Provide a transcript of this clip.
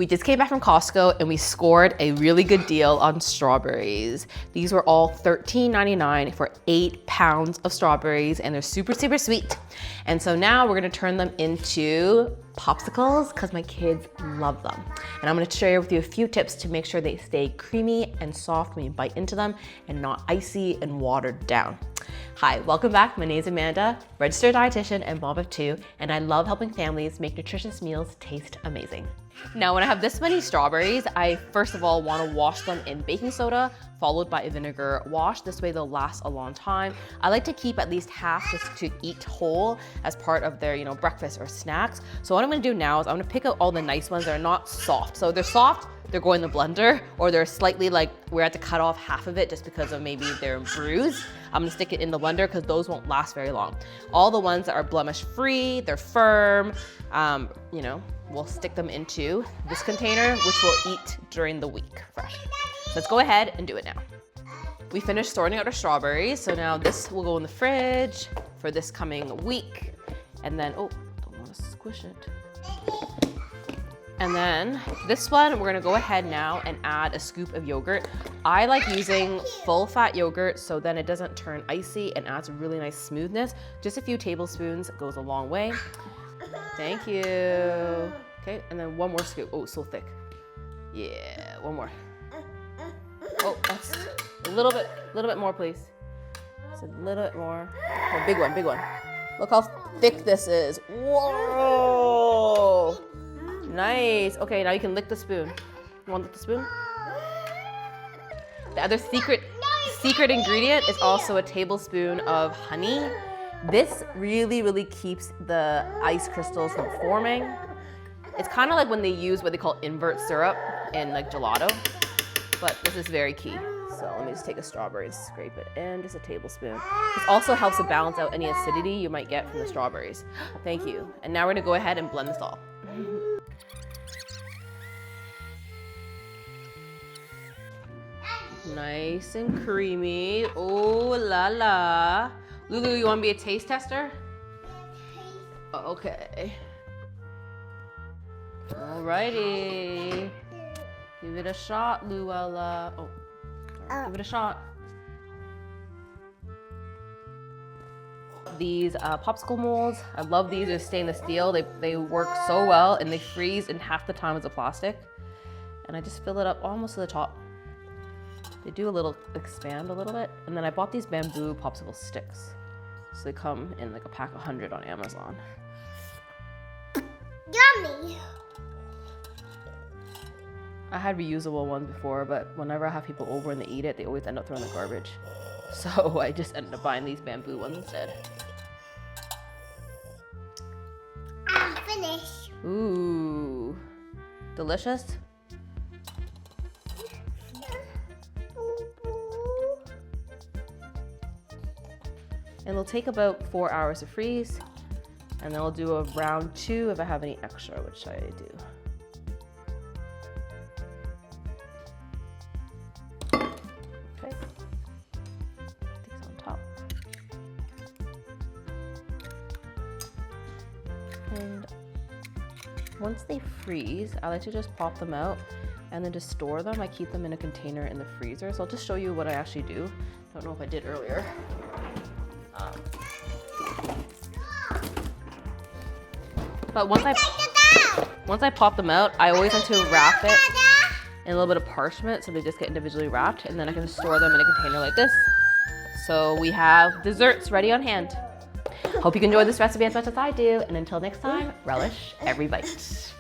We just came back from Costco and we scored a really good deal on strawberries. These were all $13.99 for 8 pounds of strawberries, and they're super, super sweet. And so now we're gonna turn them into popsicles because my kids love them. And I'm gonna share with you a few tips to make sure they stay creamy and soft when you bite into them and not icy and watered down. Hi, welcome back. My name is Amanda, registered dietitian and mom of 2, and I love helping families make nutritious meals taste amazing. Now, when I have this many strawberries, I first of all want to wash them in baking soda, followed by a vinegar wash. This way they'll last a long time. I like to keep at least half just to eat whole as part of their, breakfast or snacks. So what I'm gonna do now is I'm gonna pick out all the nice ones that are not soft. So if they're soft, they're going in the blender, or they're slightly like we had to cut off half of it just because of maybe they're bruised. I'm gonna stick it in the blender because those won't last very long. All the ones that are blemish free, they're firm, we'll stick them into this container, which we'll eat during the week fresh. Let's go ahead and do it now. We finished sorting out our strawberries, so now this will go in the fridge for this coming week. And then, don't want to squish it. And then this one, we're gonna go ahead now and add a scoop of yogurt. I like using full fat yogurt so then it doesn't turn icy and adds a really nice smoothness. Just a few tablespoons goes a long way. Thank you. Okay, and then one more scoop. Oh, so thick. Yeah, one more. Oh, that's a little bit more, please. Just a little bit more. Oh, big one, big one. Look how thick this is. Whoa! Nice. Okay, now you can lick the spoon. You want to lick the spoon? The other secret ingredient is also a tablespoon of honey. This really, really keeps the ice crystals from forming. It's kind of like when they use what they call invert syrup in like gelato, but this is very key. So let me just take a strawberry and scrape it in, just a tablespoon. This also helps to balance out any acidity you might get from the strawberries. Thank you. And now we're gonna go ahead and blend this all. Nice and creamy. Oh la la. Lulu, you want to be a taste tester? Okay. Alrighty. Give it a shot, Luella. Give it a shot. These popsicle molds, I love these. They're stainless steel. They work so well and they freeze in half the time as a plastic. And I just fill it up almost to the top. They do expand a little bit. And then I bought these bamboo popsicle sticks. So they come in like a pack of 100 on Amazon. Yummy! I had reusable ones before, but whenever I have people over and they eat it, they always end up throwing the garbage. So I just ended up buying these bamboo ones instead. I'm finished. Ooh, delicious. And it'll take about 4 hours to freeze. And then I'll do a round 2 if I have any extra, which I do. Okay. These on top. And once they freeze, I like to just pop them out and then to store them, I keep them in a container in the freezer. So I'll just show you what I actually do. Don't know if I did earlier. But once I pop them out, I always like to wrap it in a little bit of parchment so they just get individually wrapped, and then I can store them in a container like this. So we have desserts ready on hand. Hope you can enjoy this recipe as much as I do, and until next time, relish every bite.